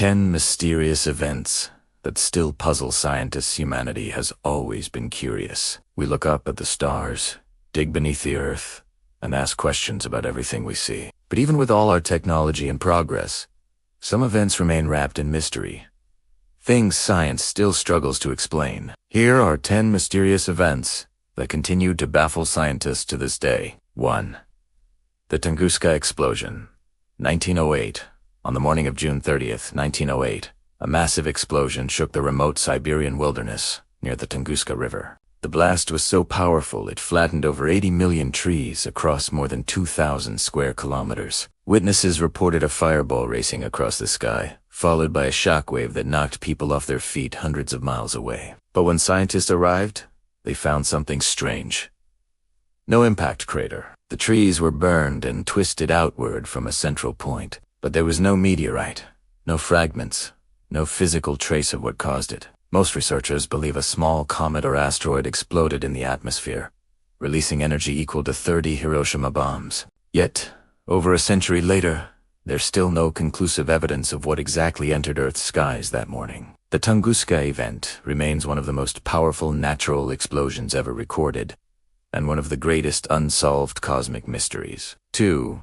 10 mysterious events that still puzzle scientists. Humanity has always been curious. We look up at the stars, dig beneath the earth, and ask questions about everything we see. But even with all our technology and progress, some events remain wrapped in mystery. Things science still struggles to explain. Here are 10 mysterious events that continue to baffle scientists to this day. 1. The Tunguska explosion. 1908. On the morning of June 30th, 1908, a massive explosion shook the remote Siberian wilderness near the Tunguska River. The blast was so powerful it flattened over 80 million trees across more than 2,000 square kilometers. Witnesses reported a fireball racing across the sky, followed by a shockwave that knocked people off their feet hundreds of miles away. But when scientists arrived, they found something strange. No impact crater. The trees were burned and twisted outward from a central point. But there was no meteorite, no fragments, no physical trace of what caused it. Most researchers believe a small comet or asteroid exploded in the atmosphere, releasing energy equal to 30 Hiroshima bombs. Yet, over a century later, there's still no conclusive evidence of what exactly entered Earth's skies that morning. The Tunguska event remains one of the most powerful natural explosions ever recorded, and one of the greatest unsolved cosmic mysteries. 2.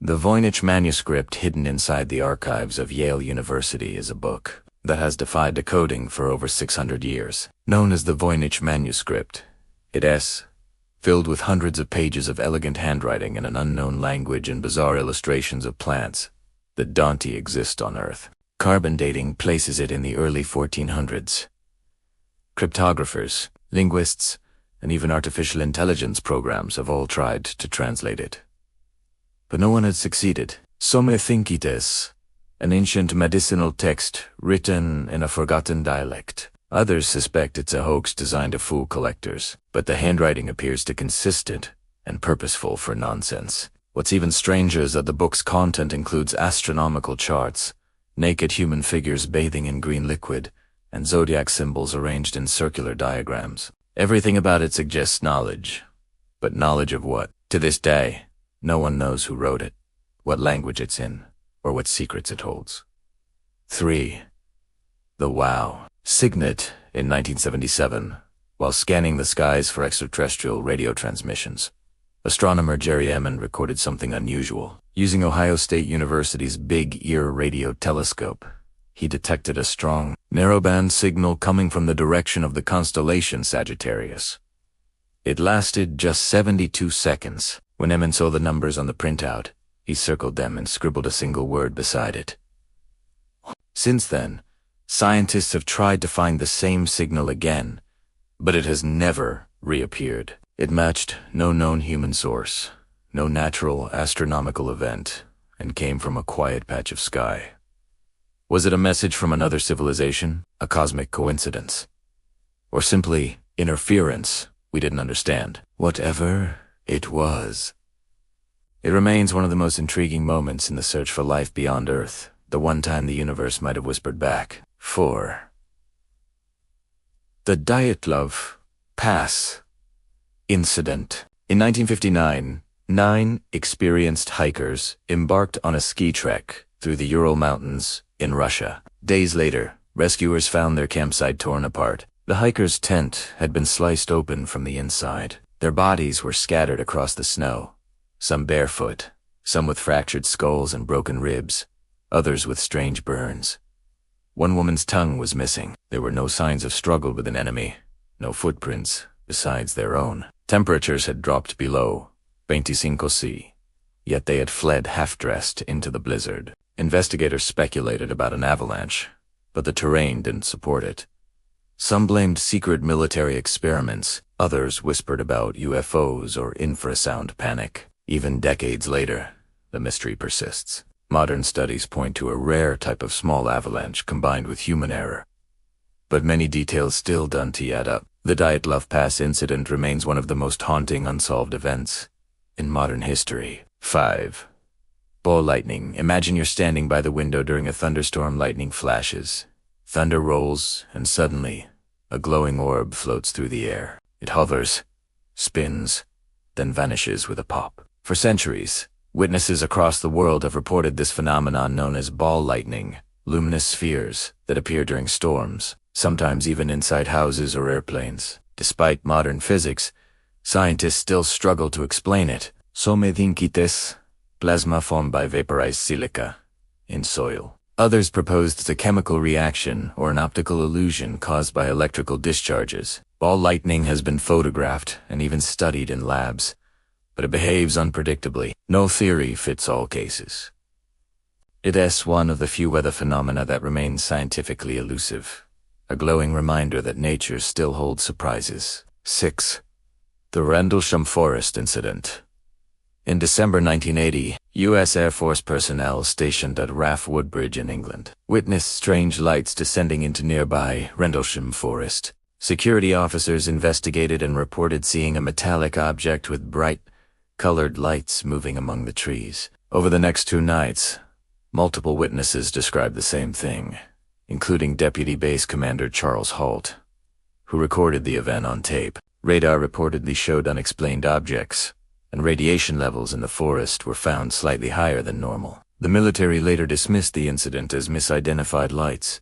The Voynich Manuscript hidden inside the archives of Yale University is a book that has defied decoding for over 600 years. Known as the Voynich Manuscript, it is filled with hundreds of pages of elegant handwriting in an unknown language and bizarre illustrations of plants that don't exist on Earth. Carbon dating places it in the early 1400s. Cryptographers, linguists, and even artificial intelligence programs have all tried to translate it. But no one had succeeded. Some think it is an ancient medicinal text written in a forgotten dialect. Others suspect it's a hoax designed to fool collectors, but the handwriting appears too consistent and purposeful for nonsense. What's even stranger is that the book's content includes astronomical charts, naked human figures bathing in green liquid, and zodiac symbols arranged in circular diagrams. Everything about it suggests knowledge. But knowledge of what? To this day, no one knows who wrote it, what language it's in, or what secrets it holds. 3. The WOW Signet in 1977, while scanning the skies for extraterrestrial radio transmissions, astronomer Jerry Emmon recorded something unusual. Using Ohio State University's Big Ear radio telescope, he detected a strong, narrowband signal coming from the direction of the constellation Sagittarius. It lasted just 72 seconds. When Emmon saw the numbers on the printout, he circled them and scribbled a single word beside it. Since then, scientists have tried to find the same signal again, but it has never reappeared. It matched no known human source, no natural astronomical event, and came from a quiet patch of sky. Was it a message from another civilization, a cosmic coincidence, or simply interference we didn't understand? Whatever it was, it remains one of the most intriguing moments in the search for life beyond Earth, the one time the universe might have whispered back. 4. The Dyatlov Pass incident. In 1959, 9 experienced hikers embarked on a ski trek through the Ural Mountains in Russia. Days later, rescuers found their campsite torn apart. The hikers' tent had been sliced open from the inside. Their bodies were scattered across the snow, some barefoot, some with fractured skulls and broken ribs, others with strange burns. One woman's tongue was missing. There were no signs of struggle with an enemy, no footprints besides their own. Temperatures had dropped below 25 C, yet they had fled half-dressed into the blizzard. Investigators speculated about an avalanche, but the terrain didn't support it. Some blamed secret military experiments, others whispered about UFOs or infrasound panic. Even decades later, the mystery persists. Modern studies point to a rare type of small avalanche combined with human error, but many details still don't add up. The Dyatlov Pass incident remains one of the most haunting unsolved events in modern history. 5. Ball lightning. Imagine you're standing by the window during a thunderstorm. Lightning flashes, thunder rolls, and suddenly, a glowing orb floats through the air. It hovers, spins, then vanishes with a pop. For centuries, witnesses across the world have reported this phenomenon known as ball lightning, luminous spheres that appear during storms, sometimes even inside houses or airplanes. Despite modern physics, scientists still struggle to explain it. Something plasma formed by vaporized silica in soil. Others proposed it's a chemical reaction or an optical illusion caused by electrical discharges. Ball lightning has been photographed and even studied in labs, but it behaves unpredictably. No theory fits all cases. It is one of the few weather phenomena that remains scientifically elusive, a glowing reminder that nature still holds surprises. 6. The Rendlesham Forest Incident. In December 1980, U.S. Air Force personnel stationed at RAF Woodbridge in England witnessed strange lights descending into nearby Rendlesham Forest. Security officers investigated and reported seeing a metallic object with bright, colored lights moving among the trees. Over the next 2 nights, multiple witnesses described the same thing, including Deputy Base Commander Charles Halt, who recorded the event on tape. Radar reportedly showed unexplained objects, and radiation levels in the forest were found slightly higher than normal. The military later dismissed the incident as misidentified lights,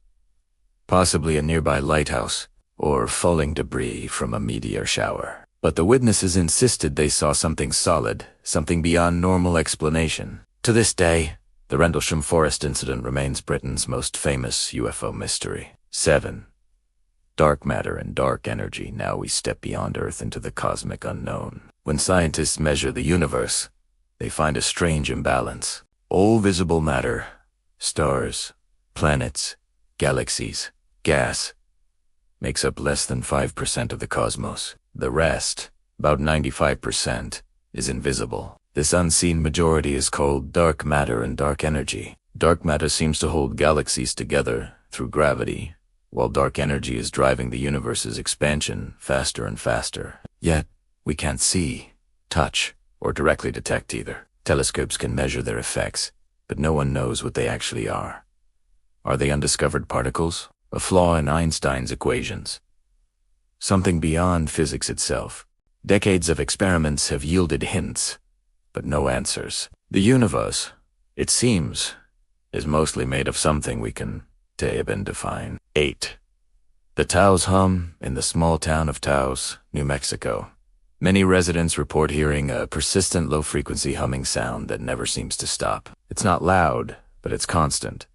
possibly a nearby lighthouse, or falling debris from a meteor shower. But the witnesses insisted they saw something solid, something beyond normal explanation. To this day, the Rendlesham Forest incident remains Britain's most famous UFO mystery. 7. Dark matter and dark energy. Now we step beyond Earth into the cosmic unknown. When scientists measure the universe, they find a strange imbalance. All visible matter, stars, planets, galaxies, gas, makes up less than 5% of the cosmos. The rest, about 95%, is invisible. This unseen majority is called dark matter and dark energy. Dark matter seems to hold galaxies together through gravity, while dark energy is driving the universe's expansion faster and faster. Yet, we can't see, touch, or directly detect either. Telescopes can measure their effects, but no one knows what they actually are. Are they undiscovered particles? A flaw in Einstein's equations? Something beyond physics itself? Decades of experiments have yielded hints, but no answers. The universe, it seems, is mostly made of something we can tape and define. 8. The Taos hum in the small town of Taos, New Mexico. Many residents report hearing a persistent low-frequency humming sound that never seems to stop. It's not loud, but it's constant,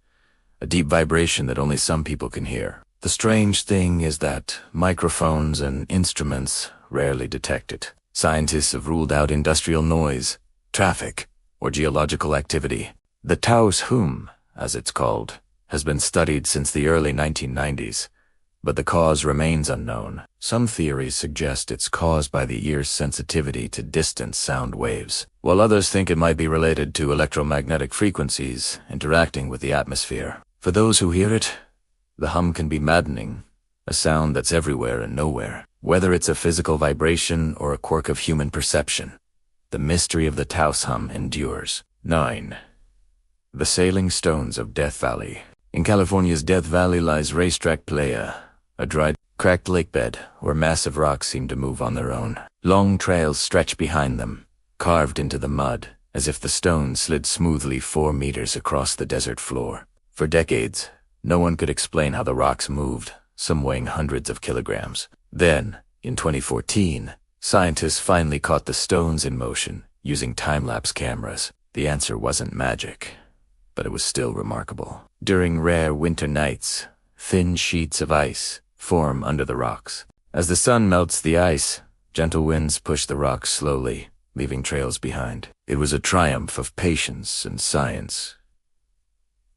a deep vibration that only some people can hear. The strange thing is that microphones and instruments rarely detect it. Scientists have ruled out industrial noise, traffic, or geological activity. The Taos hum, as it's called, has been studied since the early 1990s, but the cause remains unknown. Some theories suggest it's caused by the ear's sensitivity to distant sound waves, while others think it might be related to electromagnetic frequencies interacting with the atmosphere. For those who hear it, the hum can be maddening, a sound that's everywhere and nowhere. Whether it's a physical vibration or a quirk of human perception, the mystery of the Taos hum endures. 9. The Sailing Stones of Death Valley. In California's Death Valley lies Racetrack Playa, a dried, cracked lakebed where massive rocks seem to move on their own. Long trails stretch behind them, carved into the mud, as if the stones slid smoothly 4 meters across the desert floor. For decades, no one could explain how the rocks moved, some weighing hundreds of kilograms. Then, in 2014, scientists finally caught the stones in motion using time-lapse cameras. The answer wasn't magic, but it was still remarkable. During rare winter nights, thin sheets of ice form under the rocks. As the sun melts the ice, gentle winds push the rocks slowly, leaving trails behind. It was a triumph of patience and science.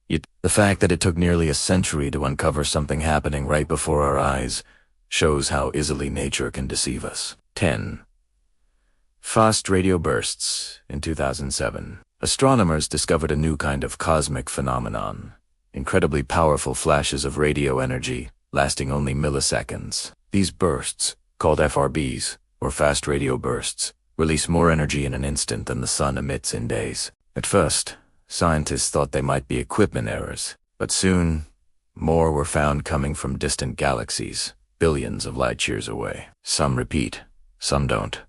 Yet, the fact that it took nearly a century to uncover something happening right before our eyes shows how easily nature can deceive us. 10. Fast radio bursts. In 2007, astronomers discovered a new kind of cosmic phenomenon, incredibly powerful flashes of radio energy lasting only milliseconds. These bursts, called FRBs, or fast radio bursts, release more energy in an instant than the sun emits in days. At first, scientists thought they might be equipment errors, but soon, more were found coming from distant galaxies, billions of light years away. Some repeat, some don't.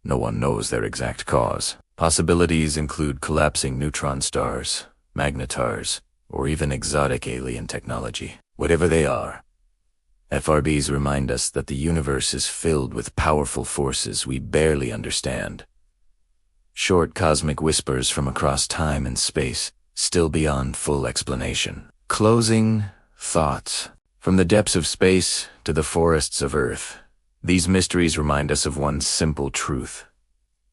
No one knows their exact cause. Possibilities include collapsing neutron stars, magnetars, or even exotic alien technology. Whatever they are, FRBs remind us that the universe is filled with powerful forces we barely understand. Short cosmic whispers from across time and space, still beyond full explanation. Closing thoughts. From the depths of space to the forests of Earth, these mysteries remind us of one simple truth.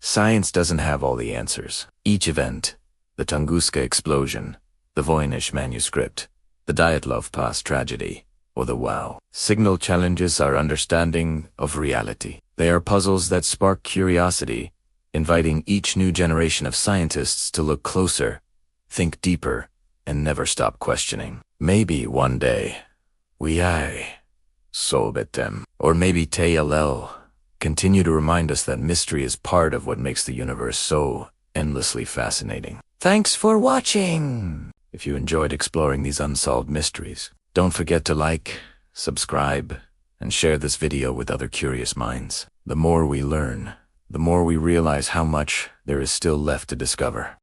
Science doesn't have all the answers. Each event, the Tunguska explosion, the Voynich Manuscript, the Dyatlov Pass tragedy, or the WOW signal challenges our understanding of reality. They are puzzles that spark curiosity, inviting each new generation of scientists to look closer, think deeper, and never stop questioning. Maybe one day, we solve them. Or maybe TLL continue to remind us that mystery is part of what makes the universe so endlessly fascinating. Thanks for watching! If you enjoyed exploring these unsolved mysteries, don't forget to like, subscribe, and share this video with other curious minds. The more we learn, the more we realize how much there is still left to discover.